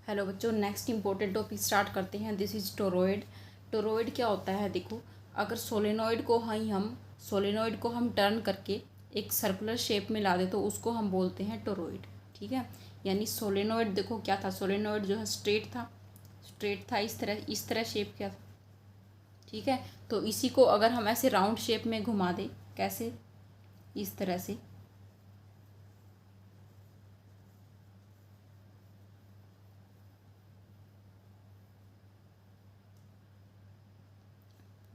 Hello बच्चों, next important topic start करते हैं। This is toroid. टोरॉइड क्या होता है? देखो, अगर सोलेनॉइड को हम टर्न करके एक सर्कुलर शेप में ला दे तो उसको हम बोलते हैं टोरॉइड। ठीक है, यानी सोलेनॉइड देखो क्या था, सोलेनॉइड जो है स्ट्रेट था, इस तरह शेप क्या था। ठीक है, तो इसी को अगर हम ऐसे राउंड शेप में घुमा दें, कैसे, इस तरह से,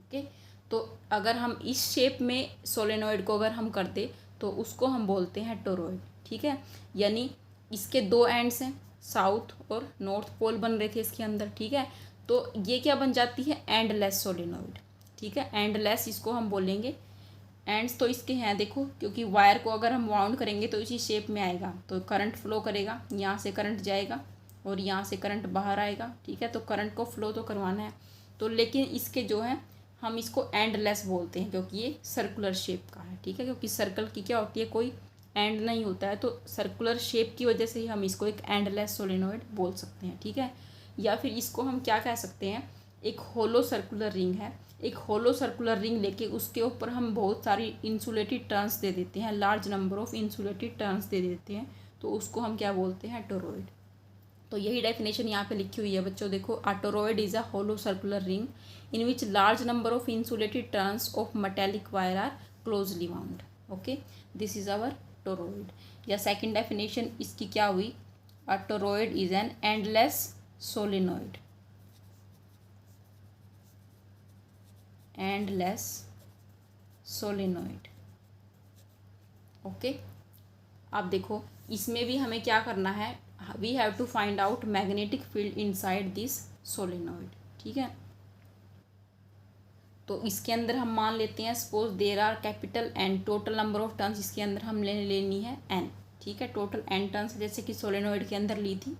ओके। तो अगर हम इस शेप में सोलेनॉइड को अगर हम कर दे तो उसको हम बोलते हैं टोरॉइड। ठीक है, यानी इसके दो एंड्स हैं, साउथ और नॉर्थ पोल बन रहे थे इसके अंदर। ठीक है, तो ये क्या बन जाती है, एंडलेस सोलेनॉइड। ठीक है, एंडलेस इसको हम बोलेंगे। एंड्स तो इसके हैं देखो, क्योंकि वायर को अगर हम वाउंड करेंगे तो इसी शेप में आएगा, तो करंट फ्लो करेगा, यहाँ से करंट जाएगा और यहाँ से करंट बाहर आएगा। ठीक है, तो करंट को फ्लो तो करवाना है। तो लेकिन इसके जो है, हम इसको एंडलेस बोलते हैं क्योंकि ये सर्कुलर शेप का है। ठीक है, क्योंकि सर्कल की क्या होती है, कोई एंड नहीं होता है, तो सर्कुलर शेप की वजह से ही हम इसको एक एंडलेस सोलेनॉइड बोल सकते हैं। ठीक है, या फिर इसको हम क्या कह सकते हैं, एक होलो सर्कुलर रिंग है। एक होलो सर्कुलर रिंग लेके उसके ऊपर हम बहुत सारी इंसुलेटेड टर्न्स दे देते हैं, large number of insulated turns दे देते हैं, तो उसको हम क्या बोलते हैं, टोरॉइड। तो यही डेफिनेशन यहाँ पे लिखी हुई है बच्चों, देखो, a toroid is a hollow circular ring in which large number of insulated turns of metallic wire are closely bound. Okay, this is our toroid. या सेकंड डेफिनेशन इसकी क्या हुई, a toroid is an endless solenoid. Endless solenoid. Okay, अब देखो, इसमें भी हमें क्या करना है, we have to find out magnetic field inside this solenoid. ठीक है, तो इसके अंदर हम मान लेते हैं, suppose there are capital and total number of turns इसके अंदर हम लेनी है एन। ठीक है, टोटल एन टर्न्स जैसे कि सोलेनॉइड के अंदर ली थी,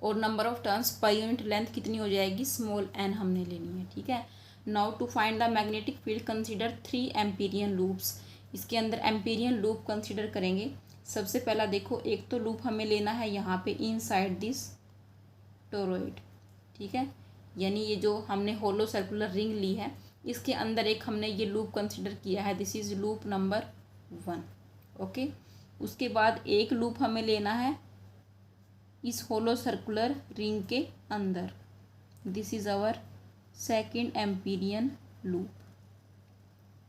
और number of turns per unit length कितनी हो जाएगी, स्मॉल एन हमने लेनी है। ठीक है, now to find the magnetic field consider 3 Amperian loops. इसके अंदर एम्पीरियन लूप कंसिडर करेंगे। सबसे पहला देखो, एक तो लूप हमें लेना है यहाँ पे इनसाइड दिस टोरॉइड। ठीक है, यानी ये जो हमने होलो सर्कुलर रिंग ली है, इसके अंदर एक हमने ये लूप कंसिडर किया है, this is loop number 1। Okay, उसके बाद एक लूप हमें लेना है इस होलो सर्कुलर रिंग के अंदर, this is our second Amperian loop.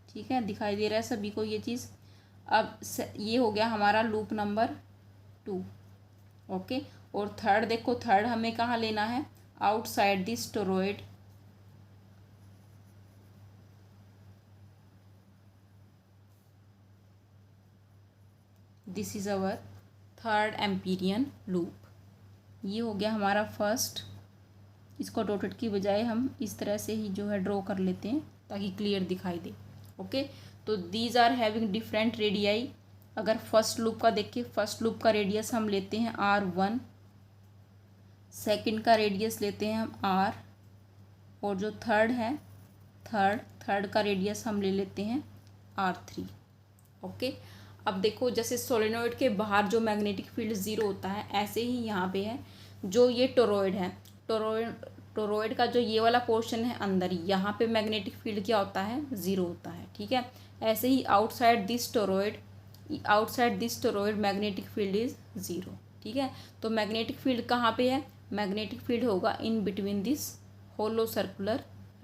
ठीक है, दिखाई दे रहा है सभी को ये चीज़। अब ये हो गया हमारा लूप नंबर 2। ओके, और थर्ड देखो, थर्ड हमें कहाँ लेना है, outside this toroid. This is our third Amperian loop. ये हो गया हमारा फर्स्ट। इसको डॉटेड की बजाय हम इस तरह से ही जो है ड्रॉ कर लेते हैं ताकि क्लियर दिखाई दे। ओके, तो these are having different radii. अगर फर्स्ट लूप का देखिए, फर्स्ट लूप का रेडियस हम लेते हैं R1, सेकंड का रेडियस लेते हैं हम R, और जो थर्ड है, थर्ड का रेडियस हम ले लेते हैं R3। ओके, अब देखो, जैसे सोलेनॉइड के बाहर जो मैग्नेटिक फील्ड ज़ीरो होता है, ऐसे ही यहाँ पे है जो ये टोरॉइड है, टोरॉइड का जो ये वाला पोर्शन है अंदर, यहाँ पे मैग्नेटिक फील्ड क्या होता है, ज़ीरो होता है। ठीक है, ऐसे ही outside this toroid magnetic field is zero. ठीक है, तो मैग्नेटिक फील्ड कहाँ पे है, मैग्नेटिक फील्ड होगा in between this hollow circular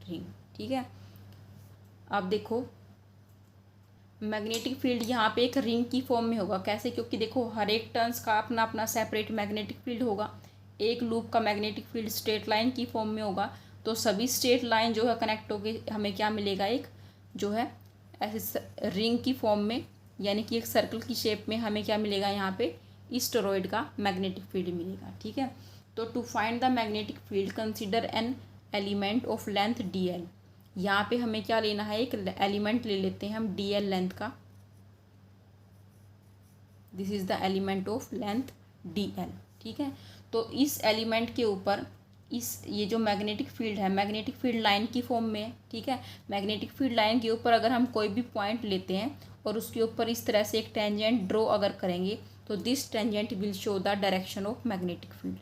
ring. ठीक है, अब देखो, मैग्नेटिक फील्ड यहाँ पे एक रिंग की फॉर्म में होगा। कैसे, क्योंकि देखो, हर एक टर्न्स का अपना अपना सेपरेट मैग्नेटिक फील्ड होगा। एक लूप का मैग्नेटिक फील्ड स्ट्रेट लाइन की फॉर्म में होगा, तो सभी स्ट्रेट लाइन जो है कनेक्ट होके हमें क्या मिलेगा, एक जो है ऐसे रिंग की फॉर्म में, यानी कि एक सर्कल की शेप में हमें क्या मिलेगा, यहाँ पे इस टोरॉइड का मैग्नेटिक फील्ड मिलेगा। ठीक है, तो to find the magnetic field consider an element of length DL। यहाँ पे हमें क्या लेना है, एक एलिमेंट ले लेते हैं हम DL लेंथ का। This is the element of length DL। ठीक है, तो इस एलिमेंट के ऊपर ये जो मैग्नेटिक फील्ड है, मैग्नेटिक फील्ड लाइन की फॉर्म में है। ठीक है, मैग्नेटिक फील्ड लाइन के ऊपर अगर हम कोई भी पॉइंट लेते हैं और उसके ऊपर इस तरह से एक टेंजेंट ड्रॉ अगर करेंगे, तो this tangent will show the direction of magnetic field.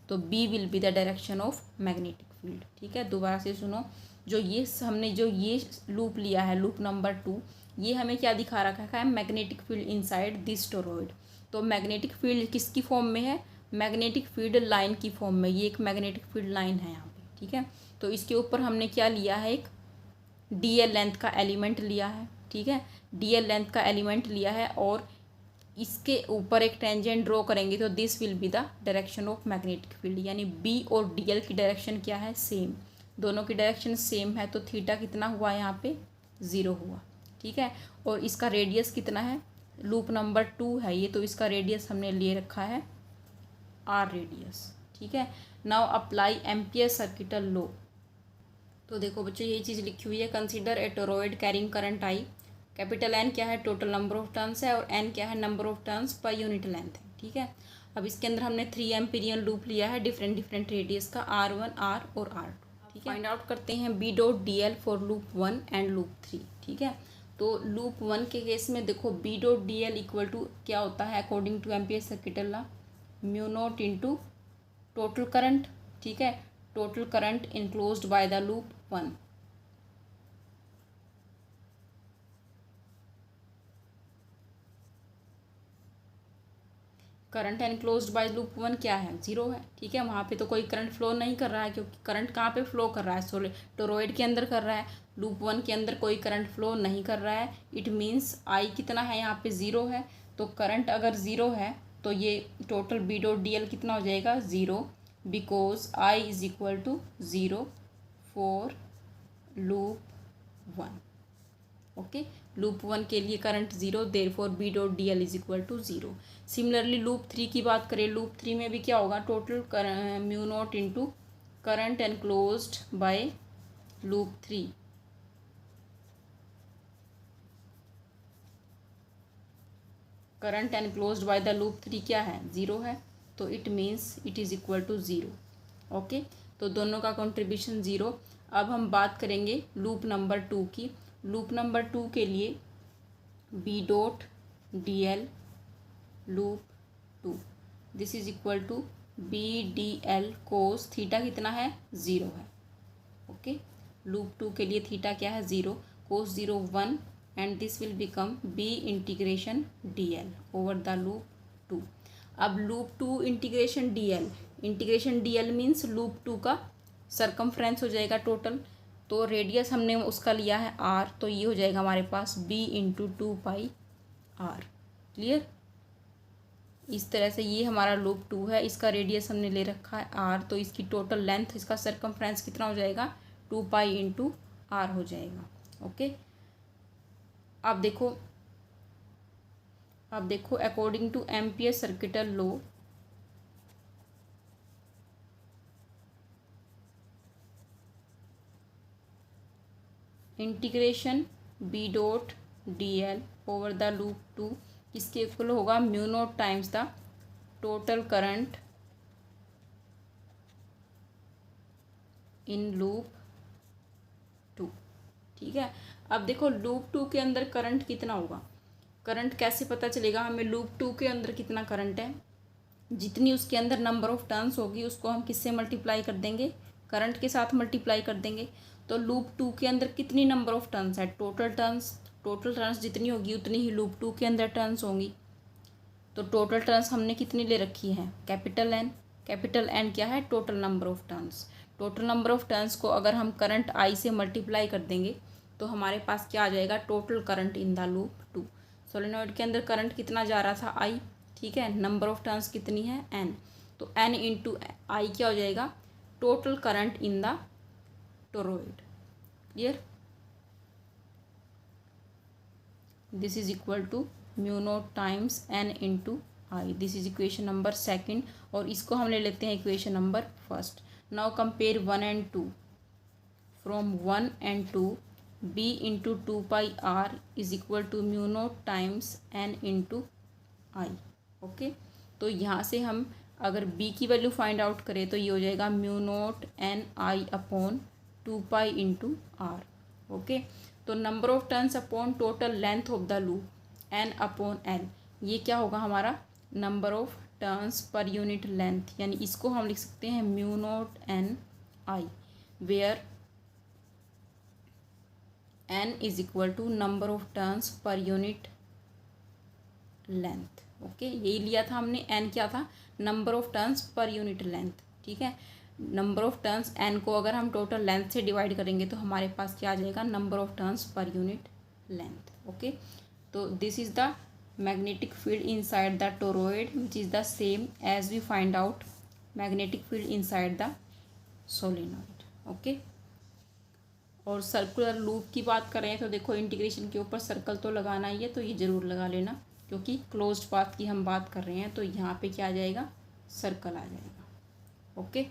तो B will be the direction of magnetic field. ठीक है, दोबारा से सुनो, जो ये हमने जो ये लूप लिया है, लूप नंबर 2, ये हमें क्या दिखा रखा है, magnetic field inside this toroid. तो मैग्नेटिक फील्ड किसकी फॉर्म में है, मैग्नेटिक फील्ड लाइन की फॉर्म में। ये एक मैग्नेटिक फील्ड लाइन है यहाँ पे। ठीक है, तो इसके ऊपर हमने क्या लिया है, एक डीएल लेंथ का एलिमेंट लिया है। ठीक है, डीएल लेंथ का एलिमेंट लिया है और इसके ऊपर एक टेंजेंट ड्रॉ करेंगे तो this will be the direction of magnetic field. यानी बी और डीएल की डायरेक्शन क्या है, सेम, दोनों की डायरेक्शन सेम है। तो थीटा कितना हुआ यहाँ पे, 0 हुआ। ठीक है, और इसका रेडियस कितना है, लूप नंबर 2 है ये, तो इसका रेडियस हमने ले रखा है आर रेडियस। ठीक है, now apply Ampere circuital law. तो देखो बच्चों, ये चीज़ लिखी हुई है, consider a toroid carrying current I. Capital N क्या है, टोटल नंबर ऑफ टर्न्स है, और एन क्या है, number of turns per unit length है। ठीक है, अब इसके अंदर हमने 3 एम्पीरियन लूप लिया है डिफरेंट डिफरेंट रेडियस का, R1, R और R2। ठीक है, फाइंड आउट करते हैं B dot D L for loop 1 and loop 3। ठीक है, तो लूप 1 के केस में देखो B dot D L equal to क्या होता है, according to Ampere circuital law, mu naught into total current. ठीक है, total current enclosed by the loop 1। Current enclosed by loop 1 क्या है, 0 है। ठीक है, वहाँ पे तो कोई करंट फ्लो नहीं कर रहा है, क्योंकि करंट कहाँ पे फ्लो कर रहा है, टोरॉइड के अंदर कर रहा है। लूप 1 के अंदर कोई करंट फ्लो नहीं कर रहा है। इट मीन्स आई कितना है, यहाँ पे 0 है। तो करंट अगर 0 है तो ये total B dot D L कितना हो जाएगा, 0, because I is equal to 0 for loop 1। Okay, loop 1 के लिए current 0, therefore B dot D L is equal to 0। Similarly loop 3 की बात करें, लूप 3 में भी क्या होगा, total mu naught into current enclosed by loop 3। Current enclosed by the loop 3 क्या है, 0 है। तो it means it is equal to 0। Okay, तो दोनों का कंट्रीब्यूशन 0। अब हम बात करेंगे लूप नंबर 2 की। लूप नंबर 2 के लिए B dot D L loop 2, this is equal to B D L cos theta कितना है, 0 है। ओके, लूप 2 के लिए थीटा क्या है, 0, cos 0 1, and this will become B integration D L over the loop 2। अब loop 2 integration D L means loop 2 का circumference हो जाएगा टोटल। तो रेडियस हमने उसका लिया है r, तो ये हो जाएगा हमारे पास b इंटू 2πr। क्लियर, इस तरह से ये हमारा लूप 2 है, इसका रेडियस हमने ले रखा है r, तो इसकी टोटल लेंथ, इसका सरकमफ्रेंस कितना हो जाएगा, 2π इंटू r हो जाएगा। ओके, अब देखो according to Ampere circuital law, integration B dot D L over the loop 2 किसके इक्वल होगा, mu naught times the total current in loop 2। ठीक है, अब देखो लूप 2 के अंदर करंट कितना होगा, करंट कैसे पता चलेगा हमें, लूप 2 के अंदर कितना करंट है, जितनी उसके अंदर नंबर ऑफ टर्न्स होगी उसको हम किससे मल्टीप्लाई कर देंगे, करंट के साथ मल्टीप्लाई कर देंगे। तो लूप 2 के अंदर कितनी नंबर ऑफ टर्न्स है, टोटल टर्न्स जितनी होगी उतनी ही लूप 2 के अंदर टर्न्स होंगी। तो टोटल टर्न्स हमने कितनी ले रखी है, कैपिटल एन क्या है, total number of turns. Total number of turns को अगर हम करंट आई से मल्टीप्लाई कर देंगे तो हमारे पास क्या आ जाएगा, total current in the loop 2। Solenoid के अंदर करंट कितना जा रहा था, आई। ठीक है, नंबर ऑफ टर्न्स कितनी है, एन, तो एन इंटू आई क्या हो जाएगा, total current in the toroid. Clear, this is equal to mu naught times N into I. This is equation number 2 और इसको हम ले लेते हैं equation number 1। Now compare 1 and 2। From 1 and 2 b into 2πr is equal to mu naught times N into I. Okay, तो यहाँ से हम अगर b की वैल्यू फाइंड आउट करें तो ये हो जाएगा mu not N I upon 2π into R. Okay, तो number of turns upon total length of the loop n upon l, ये क्या होगा हमारा, number of turns per unit length, यानी इसको हम लिख सकते हैं mu not N I, where N is equal to number of turns per unit length. Okay, यही लिया था हमने, एन क्या था, number of turns per unit length. ठीक है, नंबर ऑफ टर्न्स एन को अगर हम टोटल लेंथ से डिवाइड करेंगे तो हमारे पास क्या आ जाएगा, number of turns per unit length. Okay, तो this is the magnetic field inside the toroid which is the same as we find out magnetic field inside the solenoid. Okay, और circular loop की बात करें तो देखो integration के ऊपर circle तो लगाना ही है, तो ये ज़रूर लगा लेना, क्योंकि क्लोज्ड पाथ की हम बात कर रहे हैं, तो यहाँ पे क्या आ जाएगा, सर्कल आ जाएगा। ओके।